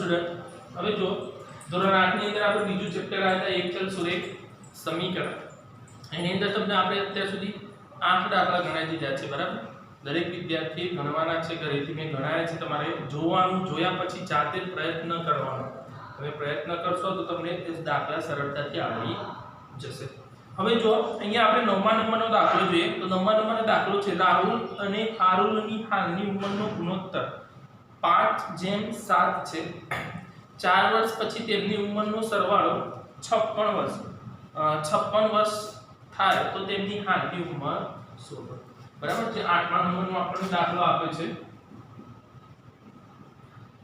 Student હવે જો ધોરણ 8 ની અંદર આપણે બીજું ચેપ્ટર આવ્યા એક ચલ સુરેખ સમીકરણ એની અંદર તમને આપણે અત્યાર સુધી 8 દાખલા ગણાવી દીધા છે બરાબર દરેક વિદ્યાર્થી ગણવાના છે ઘરેથી મેં ગણાયા છે તમારે જોવાનું જોયા પછી જાતે પ્રયત્ન કરવાનો તમે પ્રયત્ન કરશો તો તમને એ દાખલા સરળતાથી આવડી જશે હવે જો અહીંયા આપણે 9મા નંબરનો દાખલો જોઈએ તો 9મા નંબરનો દાખલો છે રાહુલ અને હારુલની હાલની ઉંમરનો ગુણોત્તર 5:7 છે 4 વર્ષ પછી તેમની ઉંમરનો સરવાળો 56 વર્ષ થાય તો તેમની હાલની ઉંમર શોધો બરાબર જે 8મા નંબરનો આપણને દાખલો આપે છે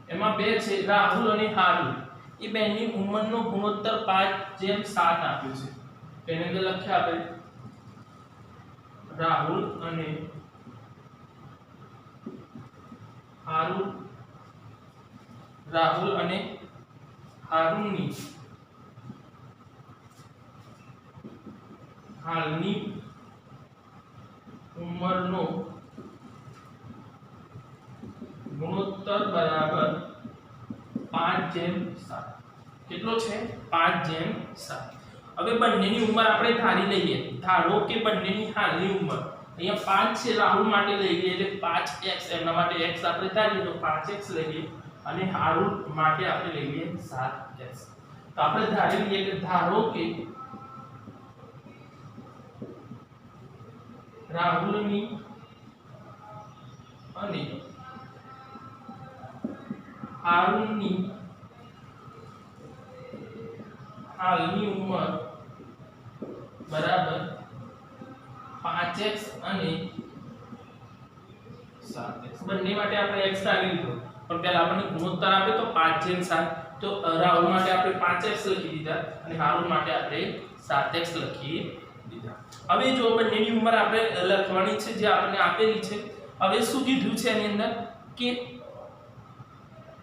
એમાં બે છે રાહુલ અને હારુલ એ બેની ઉંમરનો ગુણોત્તર 5:7 આપ્યો છે તેને અંદર લખ્યા આપણે રાહુલ અને હારુલની હાલની ઉંમરનો ગુણોત્તર બરાબર 5:7 કેટલો છે 5:7 હવે બંનેની ઉંમર આપણે ધારી લઈએ ધારો કે બંનેની હાલની ઉંમર અહીંયા 5 છે રાહુલ માટે લઈ લઈએ એટલે 5x એમના માટે x આપણે ધારીએ તો 5x લઈએ અને હારુલ માટે આપણે લઈ લઈએ 7x તો આપણે ધારી લઈએ કે ધારો કે રાહુલની અને હારુલની હાલની ઉંમર બરાબર 5x અને 7x બંને માટે આપણે x ધારી લીધો પણ પહેલા આપણને ગુણોત્તર આપે તો 5:7 તો રાહુલ માટે આપણે 5x લખી દીધા અને હારુલ માટે આપણે 7x લખી દીધા હવે જો બંનેની ઉંમર આપણે લખવાની છે જે આપણને આપેલી છે હવે શું કીધું છે એની અંદર કે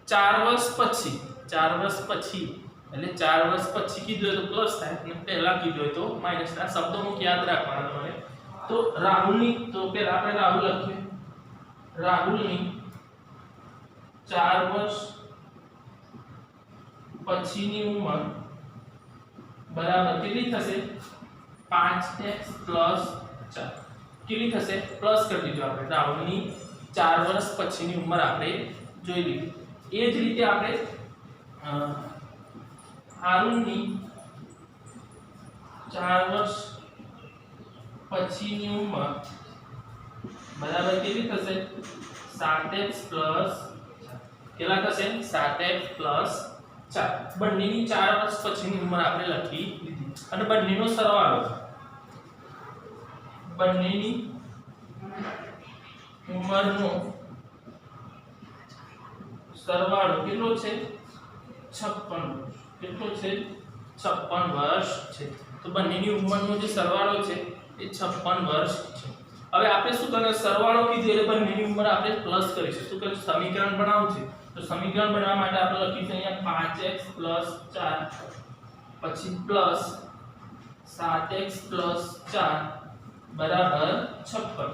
4 વર્ષ પછી એટલે 4 વર્ષ પછી કીધું હોય તો પ્લસ થાય અને પહેલા કીધું હોય તો માઈનસ આ શબ્દો મુક યાદ રાખવાના તમારે તો રાહુલની તો પહેલા આપણે રાહુલ લખીએ રાહુલની 4 વર્ષ પછીની ઉંમર બરાબર કેટલી થશે 5x + 4 કેટલી થશે પ્લસ કરી દીધું આપણે રાહુલની 4 વર્ષ પછીની ઉંમર આપણે જોઈ લીધી એ જ રીતે આપણે હારુલની 4 વર્ષ પછીની ઉંમર બરાબર કેટલી થશે 7x + 4 કેટલા થશે 7x + 4 બંનેની 4 વર્ષ પછીની ઉંમર આપણે લખી લીધી અને બંનેનો સરવાળો બંનેની ઉંમરનો સરવાળો કેટલો છે 56 કેટલો છે 56 વર્ષ છે તો બંનેની ઉંમરનો જે સરવાળો છે એ 56 વર્ષ છે હવે આપણે શું કરવાનું સરવાળો કીધું એટલે બંનેની ઉંમર આપણે પ્લસ કરીશું શું કરીશું સમીકરણ બનાવવું છે તો સમીકરણ બનાવવા માટે આપણે લખીશું અહીંયા 5x + 4 પછી પ્લસ 7x + 4 બરાબર 56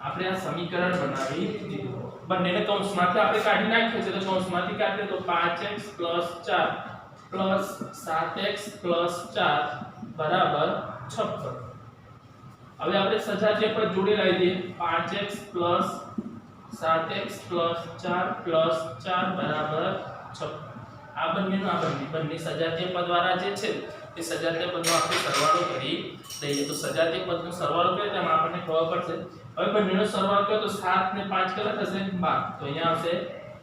આપણે આ સમીકરણ બનાવી દીધું બંનેને કૌંસમાંથી આપણે કાઢી નાખીએ છે તો કૌંસમાંથી કાઢીએ તો 5x + 4 પ્લસ 7x + 4 બરાબર 56 હવે આપણે સજાતીય પદ જોડે લાવી દઈએ 5x + 7x + 4 + 4 બરાબર 56 આ બંને સજાતીય પદ વાળા જે છે એ સજાતીય પદનો આપણે સરવાળો કરી દઈએ તો સજાતીય પદનો સરવાળો કરીએ તેમાં આપણને ખબર પડશે હવે બંનેનો સરવાળો કર્યો તો 7 ને 5 કેટલા થશે 12 તો અહીંયા આવશે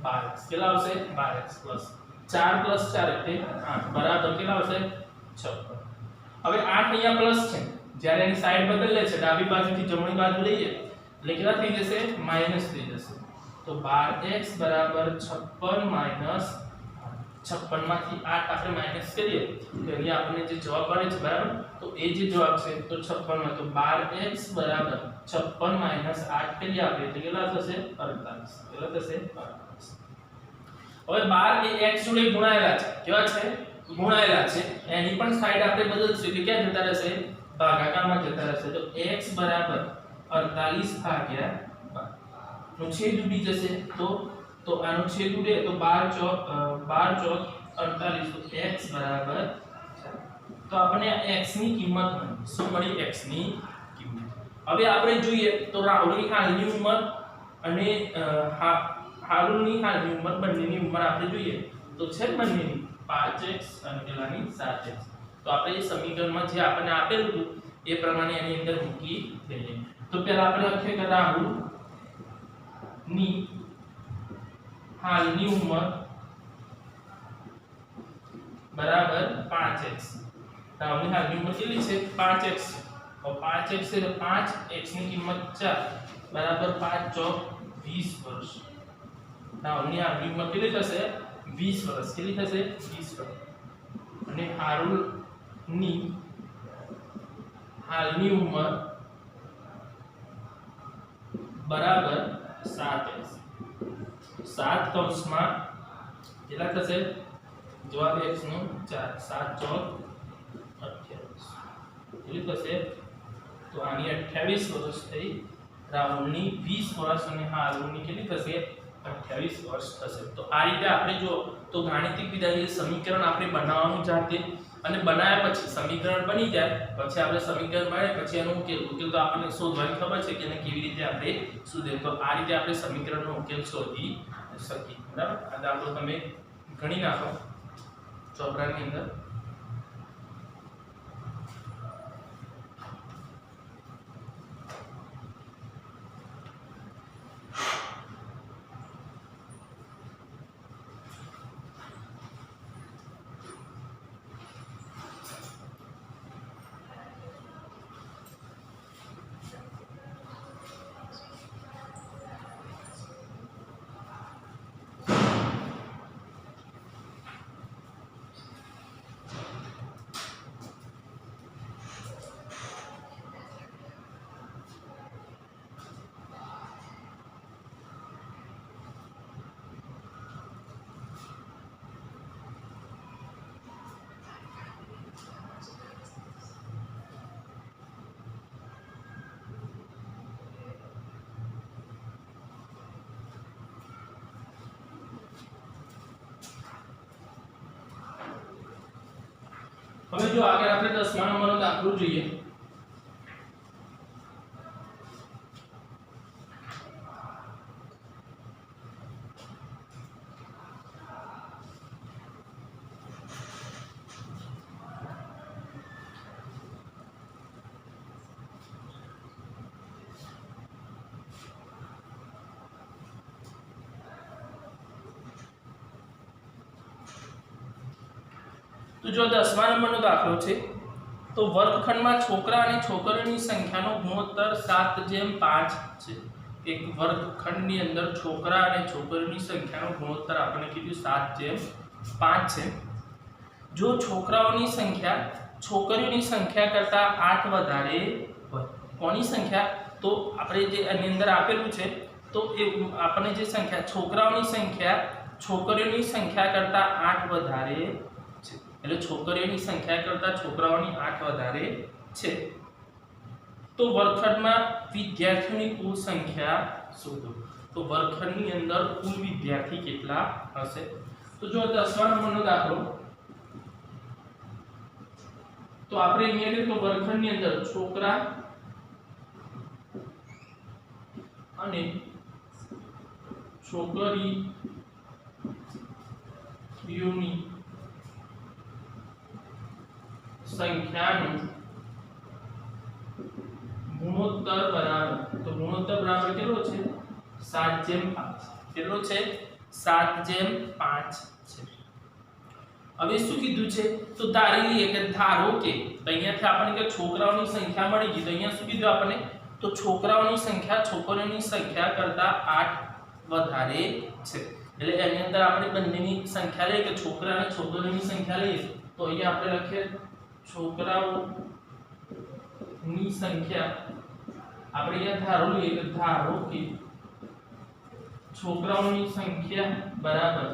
12x કેટલા આવશે 12x + 4 + 4 એટલે 8 બરાબર કેટલા આવશે 56 હવે 8 અહીંયા પ્લસ છે જ્યારે એની સાઈડ બદલે છે ડાબી બાજુથી જમણી બાજુ લઈએ એટલે કેટલા થઈ જશે માઈનસ થઈ જશે તો 12x બરાબર 56 - 56 માંથી 8 આપણે માઈનસ કરીએ તો અહીંયા આપણને જે જવાબ મળે છે બરાબર તો એ જે જવાબ છે તો 56 માં તો 12x બરાબર 56 - 8 કરીએ આપણે એટલે કેટલા થશે 48 કેટલા થશે 48 હવે 12 એ x જોડે ગુણાયેલા છે કેવા છે ગુણાયેલા છે એની પણ સાઈડ આપણે બદલશું એટલે ક્યાં જતા રહેશે ભાગાકારમાં જતા રહેશે તો x બરાબર 48 ભાગ્યા 12 નો છેદ ઉડી જશે તો તો આનું છેદ ઉડે તો 12 ચોક 48 તો x બરાબર 4. તો આપણે x ની કિંમત મળી. શું મળી? x ની કિંમત. હવે આપણે જોઈએ તો રાહુલની હાલની ઉંમર અને હારુલની હાલની ઉંમર બંનેની ઉંમર આપણે જોઈએ તો છે બંનેની 5x અને પેલાની 7x. તો આપણે એ સમીકરણમાં જે આપણને આપેલું હતું એ પ્રમાણે એની અંદર મૂકી દઈએ. તો પહેલા આપણે લખીએ કે રાહુલ ની હાલની ઉંમર બરાબર 5x. રાહુલની હાલની ઉંમર કેટલી છે? 5x. તો 5x છે તો 5x ની કિંમત 4 બરાબર 5 ચોક 20 વર્ષ. રાહુલની હાલની ઉંમર કેટલી થશે? 20 વર્ષ. કેટલી થશે? 20 વર્ષ. અને હારુલની હાલની ઉંમર બરાબર 7x. 7 કૌંસમાં કેટલા થશે? જવાબ x નો 4. 7 ચોક 28. કેટલી થશે? તો આની 28 વર્ષ થઈ. રાહુલની 20 વર્ષ અને હારુલની કેટલી થશે? 28 વર્ષ થશે. તો આ રીતે આપણે જો તો ગાણિતિક વિધાથી સમીકરણ આપણે બનાવવાનું જાતે અને બનાવ્યા પછી સમીકરણ બની જાય પછી આપણે સમીકરણ મળે પછી એનો ઉકેલ તો આપણને શોધવાની ખબર છે કે એને કેવી રીતે આપણે શોધે. તો આ રીતે આપણે સમીકરણનો ઉકેલ શોધી શકીએ. બરાબર. આ દાખલો તમે ગણી નાખો ચોપડાની અંદર. હવે જો આગળ આપણે 10મા નંબરનો દાખલો જોઈએ. તો જો 10મા નંબરનો દાખલો છે તો વર્ગખંડમાં છોકરા અને છોકરીઓની સંખ્યાનો ગુણોત્તર 7:5 છે. એક વર્ગખંડની અંદર છોકરા અને છોકરીઓની સંખ્યાનો ગુણોત્તર આપણે કીધું 7:5 છે. જો છોકરાઓની સંખ્યા છોકરીઓની સંખ્યા કરતા 8 વધારે હોય. કોની સંખ્યા? તો આપણે જે આની અંદર આપેલું છે તો એ આપણે જે સંખ્યા છોકરાઓની સંખ્યા છોકરીઓની સંખ્યા કરતા 8 વધારે છે. એટલે છોકરીઓની સંખ્યા કરતા છોકરાઓની 8 વધારે છે. તો વર્ગખંડમાં વિદ્યાર્થીઓની કુલ સંખ્યા શોધો. તો વર્ગખંડની અંદર કુલ વિદ્યાર્થી કેટલા હશે? તો જો 10મા નંબરનો દાખલો તો આપણે અહીંયા તો વર્ગખંડની અંદર છોકરા અને છોકરીઓની સંખ્યાનું ગુણોત્તર બરાબર તો ગુણોત્તર બરાબર કેટલો છે 7:5 કેટલો છે 7:5 છે. હવે શું કીધું છે તો ધારી લઈએ કે ધારો કે અહીંયાથી આપણને કે છોકરાઓની સંખ્યા મળી ગઈ તો અહીંયા શું કીધું આપણને તો છોકરાઓની સંખ્યા છોકરીઓની સંખ્યા કરતા 8 વધારે છે. એટલે એની અંદર આપણે બંનેની સંખ્યા લઈએ કે છોકરા અને છોકરીઓની સંખ્યા લઈએ તો અહીંયા આપણે લખીએ છોકરાઓની સંખ્યા આપણે અહીંયા ધારો કે છોકરાઓની સંખ્યા બરાબર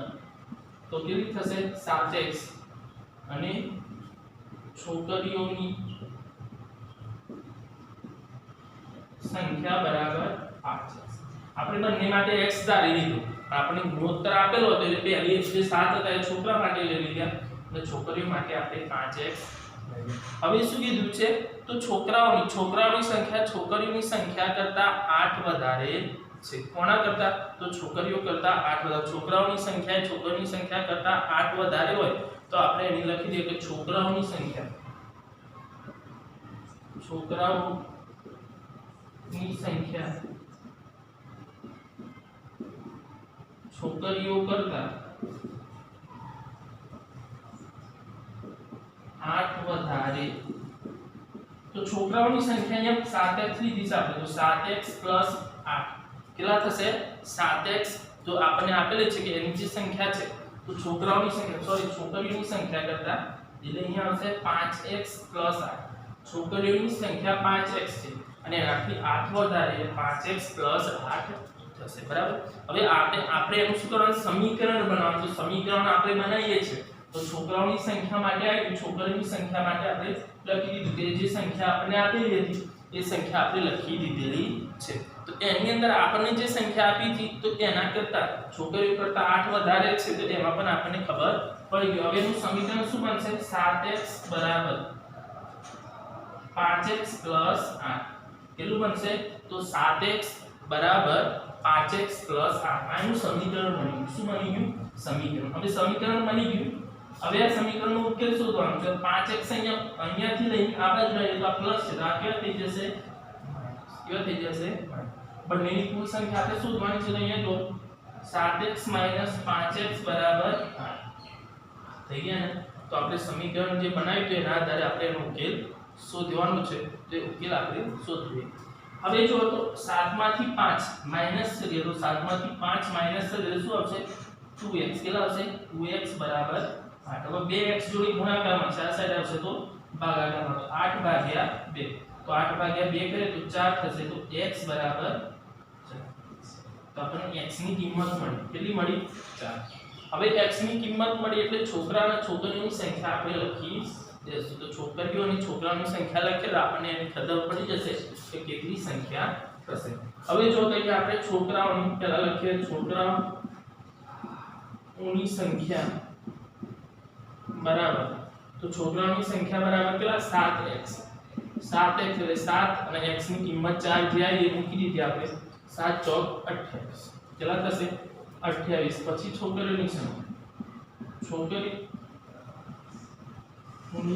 તો કેટલી થશે 7x અને છોકરીઓની સંખ્યા બરાબર 8x. આપણે બંને માટે x ધારી લીધું આપણે ગુણોત્તર આપેલો હતો એટલે પહેલી જે 7 હતા એ છોકરા માટે લઈ લીધા અને છોકરીઓ માટે આપણે 5x હવે શું કીધું છે તો છોકરાઓની સંખ્યા છોકરીઓની સંખ્યા કરતા 8 વધારે છે કોના કરતા તો છોકરીઓ કરતા 8 વધારે છોકરાઓની સંખ્યા છોકરીઓની સંખ્યા કરતા 8 વધારે હોય તો આપણે એની લખી દઈએ કે છોકરાઓની સંખ્યા છોકરીઓ કરતા 8 વધારે તો છોકરાઓની સંખ્યા અહીંયા 7x લીધી છે આપણે તો 7x 8 કેટલા થશે 7x તો આપણને આપેલી છે કે એની જે સંખ્યા છે તો છોકરીઓની સંખ્યા કરતા એટલે અહીંયા આવશે 5x 8 છોકરીઓની સંખ્યા 5x છે અને એનાથી 8 વધારે 5x 8 થશે બરાબર હવે આપણે એનું શું કરવાનું સમીકરણ બનાવવાનું તો સમીકરણ આપણે બનાવીએ છીએ તો છોકરાઓની સંખ્યા માટે આવી છોકરીઓની સંખ્યા માટે આપણે લખી દીધું કે જે સંખ્યા આપણને આપેલી હતી એ સંખ્યા આપણે લખી દીધેલી છે તો એની અંદર આપણને જે સંખ્યા આપી હતી તો એના કરતા છોકરીઓ કરતા 8 વધારે છે તો એમાં પણ આપણને ખબર પડી ગઈ હવે એનું સમીકરણ શું બનશે 7x 5x 8 કેટલું બનશે તો 7x 5x 8 આનું સમીકરણ બની ગયું શું બની ગયું સમીકરણ હવે સમીકરણ બની ગયું હવે આ સમીકરણનો ઉકેલ શોધવાનો છે 5x અહીંયાથી લઈને આ બાજુ લઈએ તો આ પ્લસ છે તો આ કેવા થઈ જશે બંનેની કુલ સંખ્યા આપણે શોધવાની છે તો અહીંયા તો 7x 5x 8 થઈ ગયા ને તો આપણે સમીકરણ જે બનાવ્યું તો એના આધારે આપણે એનો ઉકેલ શોધવાનો છે તો એ ઉકેલ આપણે શોધીએ હવે જો તો 7 માંથી 5 માઈનસ કરીએ તો 7 માંથી 5 માઈનસ કરીએ શું આવશે 2x કેટલા આવશે 2x 8 હવે 2x જોડી ગુણાકારમાં છે આ સાઈડ આવશે તો ભાગાકારમાં 8 ભાગ્યા 2 તો 8 ભાગ્યા 2 કરીએ તો 4 થશે તો x બરાબર 4 તો આપણને x ની કિંમત મળી કેટલી મળી 4 હવે x ની કિંમત મળી એટલે છોકરા અને છોકરીઓની સંખ્યા આપણે લખી દેશું તો છોકરીઓ અને છોકરાઓની સંખ્યા લખેલા આપણને એની ખબર પડી જશે કે કેટલી સંખ્યા થશે હવે જો તો આપણે છોકરાઓની પહેલા લખીએ છોકરાઓની સંખ્યા બરાબર તો છોકરાઓની સંખ્યા બરાબર કેટલા 7x એટલે 7 અને x ની કિંમત 4 જે આવી એ મૂકી દીધી આપણે 7 ચોક 28 કેટલા થશે 28 પછી છોકરીઓની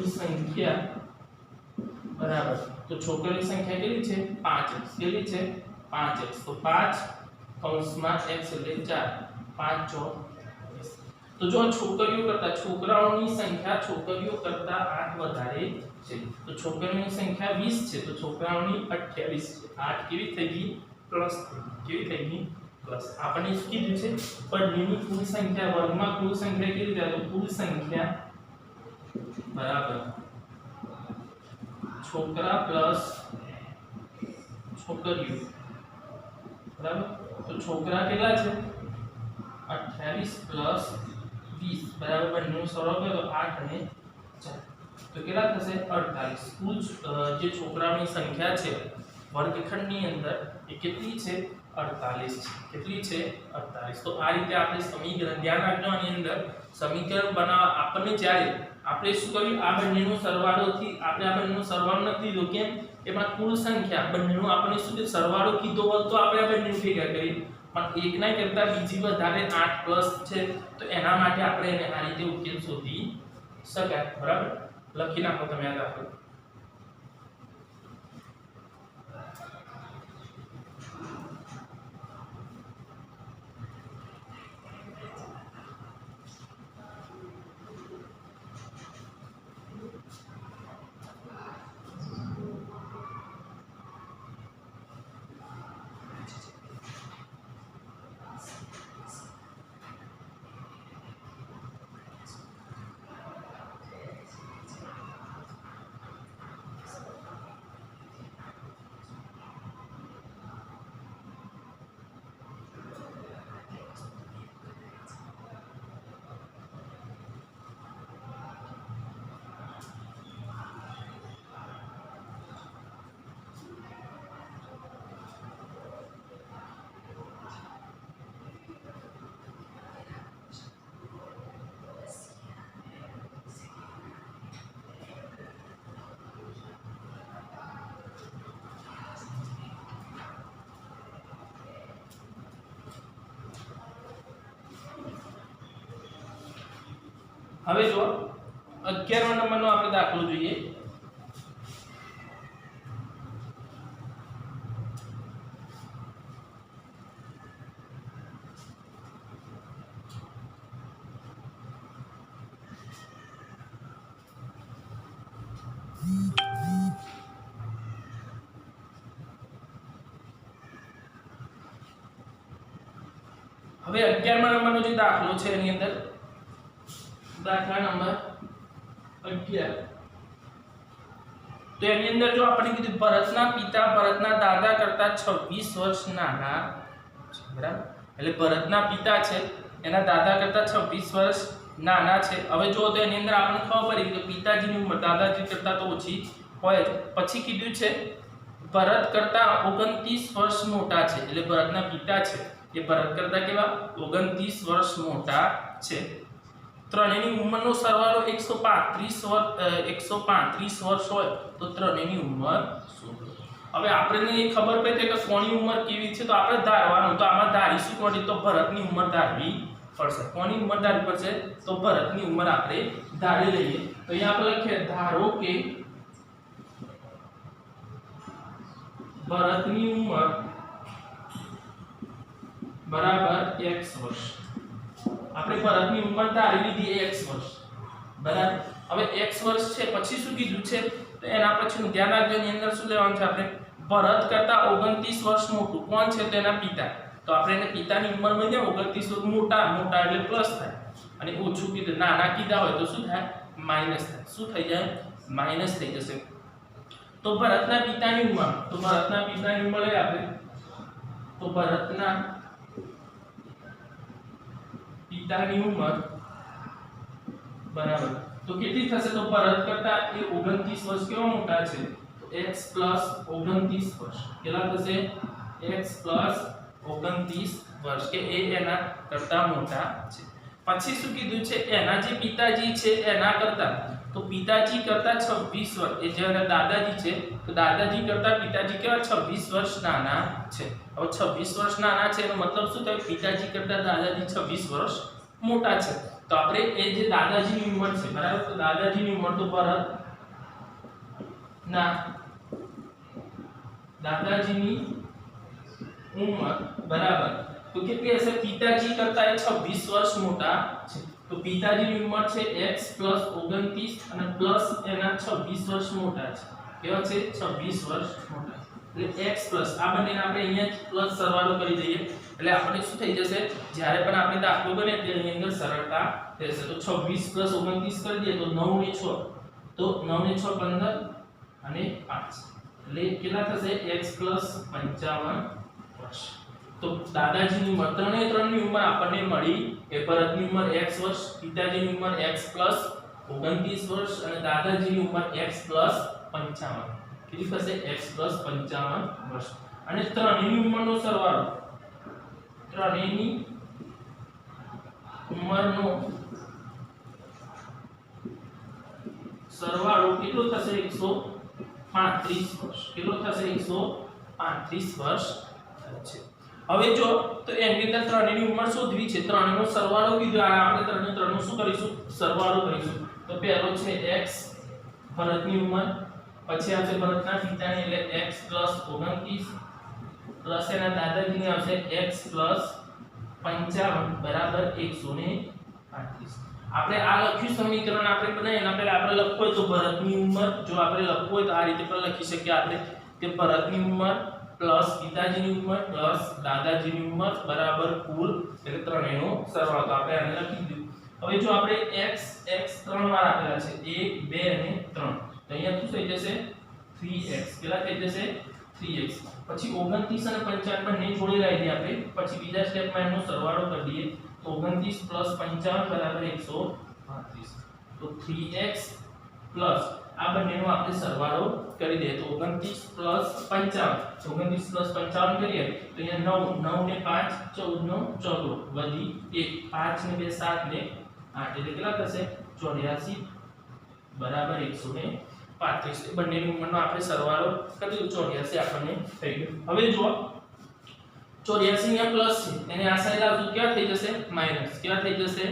સંખ્યા બરાબર તો છોકરીઓની સંખ્યા કેટલી છે 5x કેટલી છે 5x તો 5 કૌંસમાં x એટલે 4 5 ચોક તો જો છોકરીઓ કરતા છોકરાઓની સંખ્યા છોકરીઓ કરતા 8 વધારે છે તો છોકરીઓની સંખ્યા 20 છે તો છોકરાઓની 28 છે 8 કેવી થઈ ગઈ પ્લસ કેવી થઈ ગઈ પ્લસ આપણે શું કીધું છે બંનેની કુલ સંખ્યા વર્ગમાં કુલ સંખ્યા કેટલી થાય તો કુલ સંખ્યા બરાબર છોકરા પ્લસ છોકરીઓ બરાબર તો છોકરા કેટલા છે 28 પ્લસ 20 બરાબર બંનેનો સરવાળો કરો તો 8 અને 4 તો કેટલા થશે 48 કુલ જે છોકરાઓની સંખ્યા છે વર્ગખંડની અંદર એ કેટલી છે 48 છે કેટલી છે 48 તો આ રીતે આપણે સમીકરણ ધ્યાન રાખજો આની અંદર સમીકરણ બનાવવા આપણને જ્યારે આપણે શું કર્યું આ બંનેનો સરવાળોથી આપણે આ બંનેનો સરવાળો નથી લીધો કેમ એમાં કુલ સંખ્યા બંનેનો આપણે શું સરવાળો કીધો હોત તો આપણે આ બંનેને ભેગા કરી પણ એકના કરતા બીજી વધારે 8 પ્લસ છે તો એના માટે આપણે એને આ રીતે ઉકેલ શોધી શકાય બરાબર લખી નાખો તમે યાદ રાખો હવે જો 11મા નંબરનો આપણે દાખલો જોઈએ. હવે 11મા નંબરનો જે દાખલો છે એની અંદર દાખલા નંબર 11. તો એની અંદર જો આપણે કીધું ભરતના પિતા ભરતના દાદા કરતા 26 વર્ષ નાના છે, બરાબર. એટલે ભરતના પિતા છે એના દાદા કરતા 26 વર્ષ નાના છે. હવે જો તો એની અંદર આપણને ખબર પડી કે પિતાજીની ઉંમર દાદાજી કરતા તો ઓછી હોય. પછી કીધું છે ભરત કરતા 29 વર્ષ મોટા છે. એટલે ભરતના પિતા છે એ ભરત કરતા કેવા 29 વર્ષ મોટા છે. ત્રણેયની ઉંમરનો સરવાળો 135 વર્ષ હોય તો ત્રણેયની ઉંમર શોધો. હવે આપણને એ ખબર પડી કે કોની ઉંમર કેવી છે તો આપણે ધારવાનું. તો આમાં ધારીશું કોની? તો ભરતની ઉંમર ધારવી પડશે. કોની ઉંમર ધારવી પડશે? તો ભરતની ઉંમર આપણે ધારી લઈએ. તો અહીંયા આપણે લખીએ ધારો કે ભરતની ઉંમર બરાબર x વર્ષ. આપણે ભરતની ઉંમર ધારી લીધી x વર્ષ, બરાબર. હવે x વર્ષ છે પછી શું કીધું છે તો એના પછીનું ધ્યાન રાખજો. એની અંદર શું લેવાનું છે આપણે? ભરત કરતા 29 વર્ષ મોટું કોણ છે? તો એના પિતા. તો આપણે એને પિતાની ઉંમર મળી જાય 29 વર્ષ મોટા. મોટા એટલે પ્લસ થાય અને ઓછું કીધું નાના કીધા હોય તો શું થાય? માઈનસ થાય. શું થઈ જાય? માઈનસ થઈ જશે. તો ભરતના પિતાની ઉંમર, તો ભરતના પિતાની ઉંમર લઈએ આપણે. તો ભરતના પિતાની ઉંમર બરાબર તો કેટલી થશે? તો ભરત કરતા એ 29 વર્ષ કેવા મોટા છે? તો x + 29 વર્ષ. કેટલા થશે? x + 29 વર્ષ કે એ એના કરતા મોટા છે. પછી શું કીધું છે? એના જે પિતાજી છે એના કરતા, તો પિતાજી કરતા 26 વર્ષ, એ જે દાદાજી છે તો દાદાજી કરતા પિતાજી કેવા 26 વર્ષ નાના છે. હવે 26 વર્ષ નાના છે એનો મતલબ શું થાય? પિતાજી કરતા દાદાજી 26 વર્ષ મોટા છે. તો આપણે એ જે દાદાજીની ઉંમર છે, બરાબર. તો દાદાજીની ઉંમર તો ભરત ના દાદાજીની ઉંમર બરાબર તો કેટલી હશે? પિતાજી કરતા 26 વર્ષ મોટા છે. તો પિતાજીની ઉંમર છે x + 29 અને પ્લસ એના 26 વર્ષ મોટા છે. કેવા છે? 26 વર્ષ મોટા. એટલે x પ્લસ આ બંનેને આપણે અહીંયા પ્લસ સરવાળો કરી દઈએ એટલે આપણે શું થઈ જશે? જ્યારે પણ આપણે દાખલો બને તેની અંદર સરળતા રહેશે. તો 26 + 29 કરી દઈએ તો 9 ને 6, તો 9 ને 6 15 અને 5 એટલે કેટલા થશે? x + 55 વર્ષ. તો દાદાજીની ઉંમર ત્રણની ઉંમર આપણને મળી. એ ભરતની ઉંમર x વર્ષ, પિતાજીની ઉંમર x + 29 વર્ષ અને દાદાજીની ઉંમર x + 55. કેટલી થશે? x + 55 વર્ષ. અને ત્રણેયની ઉંમરનો સરવાળો, ત્રણેયની ઉંમરનો સરવાળો કેટલો થશે? 135 વર્ષ. કેટલો થશે? 135 વર્ષ છે. હવે જો તો એની અંદર ત્રણેયની ઉંમર શોધવી છે. ત્રણેયનો સરવાળો કીધો. આપણે ત્રણેયનો શું કરીશું? સરવાળો કરીશું. તો પહેલો છે x ભરતની ઉંમર, પછી આવશે ભરતના પિતાની એટલે x + 29 પ્લસ એના દાદાજીની આવશે x + 55 બરાબર 135. આપણે આ લખ્યું સમીકરણ આપણે બનાવીએ એના પહેલા આપણે લખવું હોય તો ભરતની ઉંમર, જો આપણે લખવું હોય તો આ રીતે પણ લખી શકીએ આપણે કે ભરતની ઉંમર પ્લસ પિતાજીની ઉંમર પ્લસ દાદાજીની ઉંમર બરાબર કુલ એટલે ત્રણેયનો સરવાળો. તો આપણે આને લખી દીધું. હવે જો આપણે x ત્રણ વાર આપેલા છે 1 2 અને 3 તો અહીંયા શું થઈ જશે? 3x. કેટલા થઈ જશે? 3x. પછી 29 અને 55 બંને જોડી લાવી દઈએ આપણે. પછી બીજા સ્ટેપમાં એનો સરવાળો કરી દઈએ તો 29 + 55 બરાબર 135. તો 3x પ્લસ આ બંનેનો આપણે સરવાળો કરી દઈએ તો 29 + 55. 29 + 55 કરીએ તો અહીંયા 9 ને 5 14 નો 14 વધી 1 5 ને 2 7 ને 8 એટલે કેટલા થશે? 84 બરાબર 135. બંનેની ઉંમરનો આપણે સરવાળો કરી દીધો 84 આપણને થઈ ગયો. હવે જો 84 અહીંયા પ્લસ છે એને આ સાઈડ આવતું કેવા થઈ જશે? માઈનસ. કેવા થઈ જશે?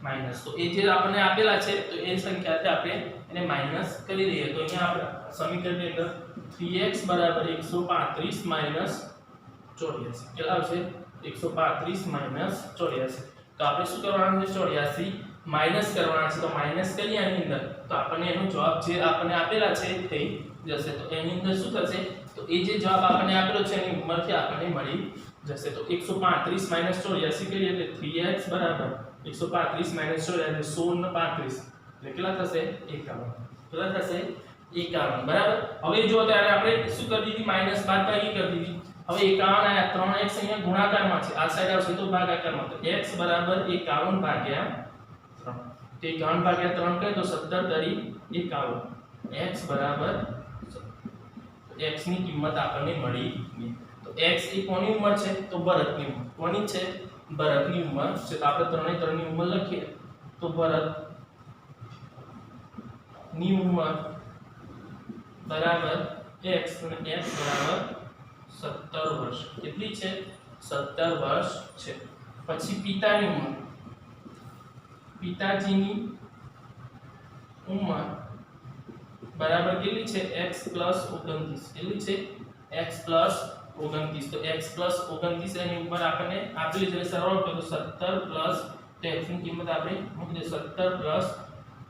માઈનસ, તો એ જે આપણને આપેલા છે તો એ સંખ્યાથી આપણે એને માઈનસ કરી દઈએ. તો અહીંયા આપણે સમીકરણની અંદર 3x બરાબર 135 માઈનસ 84 કેટલા આવશે? 135 માઈનસ 84. તો આપણે શું કરવાનું છે? 84 માઈનસ કરવાના છે. તો માઈનસ કરીએ આની અંદર તો આપણને એનો જવાબ જે આપણને આપેલા છે એ થઈ જશે. તો એની અંદર શું થશે? તો એ જે જવાબ આપણને આપેલો છે એની ઉંમરથી આપણને મળી જશે. તો 135 માઈનસ 84 કરીએ એટલે 3x બરાબર 135 માઈનસ 84 એટલે 16 ને 35 એટલે કેટલા થશે? 51. કેટલા થશે? 51 બરાબર. હવે જો ત્યારે આપણે શું કરી દીધી? માઈનસ બાદબાકી કરી દીધી. હવે 51 આયા 3x અહીંયા ગુણાકારમાં છે, આ સાઈડ આવશે તો ભાગાકારમાં. તો x બરાબર 51 ભાગ્યા 3. તો 51 ભાગ્યા 3 કરે તો 17 તરી 51. x બરાબર x ની કિંમત આપણને મળી ગઈ. તો x એ કોની ઉંમર છે? તો ભરતની ઉંમર. કોની છે? ભરતની ઉંમર છે. તો આપણે ત્રણેય ઉંમર લખીએ તો ભરત ની ઉંમર બરાબર x અને x બરાબર 17 વર્ષ. કેટલી છે? 17 વર્ષ છે. પછી પિતાની ઉંમર, પિતાજીની ઉંમર બરાબર કેટલી છે? x + 29. કેટલી છે? x + 29. તો x + 29 એની ઉંમર આપણને આપેલી છે. સરવાળો કરો તો 17 પ્લસ તો x ની કિંમત આપણે મૂકી દે 17 પ્લસ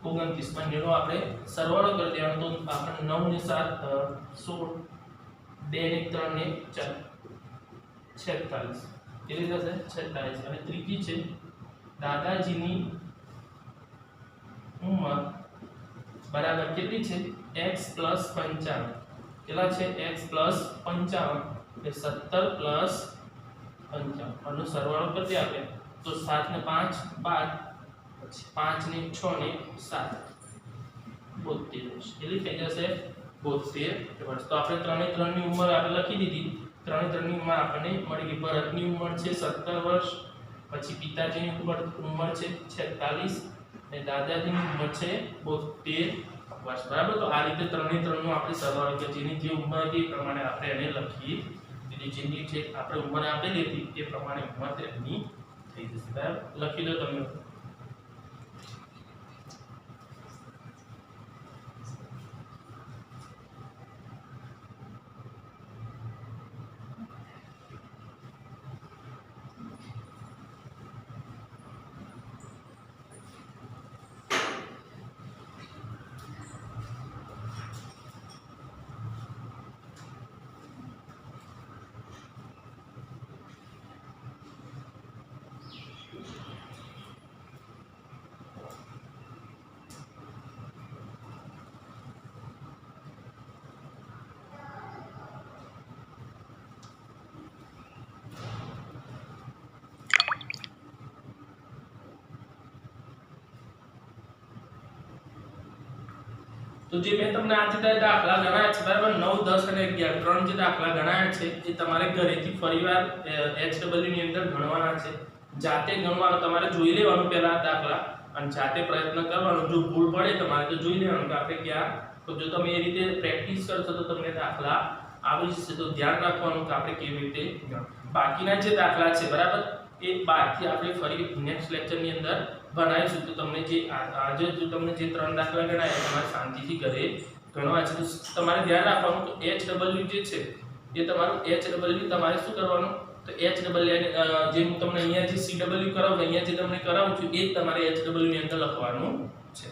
29 બંનેનો આપણે સરવાળો કરી દેવાનો. તો આપણને 9 ને 7 16 2 ને 3 ને 4 46 કેટલી થશે? 46. અને ત્રીજી છે દાદાજીની ઉંમર બરાબર કેટલી છે? x + 55. કેટલા છે? x + 55 એટલે 17 પ્લસ 55 આનો સરવાળો કરી આપે તો 7 ને 5 12 પછી 5 ને 6 ને 7 72 વર્ષ. કેટલી થઈ જશે? 72 વર્ષ. તો આપણે ત્રણેય ની ઉંમર આપણે લખી દીધી. ત્રણેય ની ઉંમર આપણને મળી ગઈ. ભરતની ઉંમર છે 17 વર્ષ, પછી પિતાજીની ઉંમર છે 46 અને દાદાજીની ઉંમર છે 72 વર્ષ. બરાબર. તો આ રીતે ત્રણેય નું આપણે સરવાળો કે જેની જે ઉંમર હતી એ પ્રમાણે આપણે એને લખી દીધી. જેની જે આપણે ઉંમર આપેલી હતી એ પ્રમાણે ઉંમર તેમની થઈ જશે. બરાબર. લખી લો તમે. તો જે મેં તમને આજે દાખલા ગણાયા છે બરાબર 9 10 અને 11 ત્રણ જે દાખલા ગણાયા છે એ તમારે ઘરેથી ફરીવાર HW ની અંદર ગણવાના છે. જાતે ગણવાનું તમારે જોઈ લેવાનું પહેલા દાખલા અને જાતે પ્રયત્ન કરવાનો. જો ભૂલ પડે તમારે તો જોઈ લેવાનું કે આપણે ક્યાં. તો જો તમે એ રીતે પ્રેક્ટિસ કરશો તો તમને દાખલા આવડી જશે. તો ધ્યાન રાખવાનું કે આપણે કેવી રીતે બાકીના જે દાખલા છે બરાબર એ બાદથી આપણે ફરી નેક્સ્ટ લેક્ચર ની અંદર બનાવીશું. તો તમને જે આજે જો તમને જે ત્રણ દાખલા ગણાયા તમારે શાંતિથી ઘરે ગણવા છે. તો તમારે ધ્યાન રાખવાનું કે HW જે છે એ તમારું HW તમારે શું કરવાનું તો HW જે હું તમને અહીંયા જે CW કરાવું અહીંયા જે તમને કરાવું છું એ જ તમારે HW ની અંદર લખવાનું છે.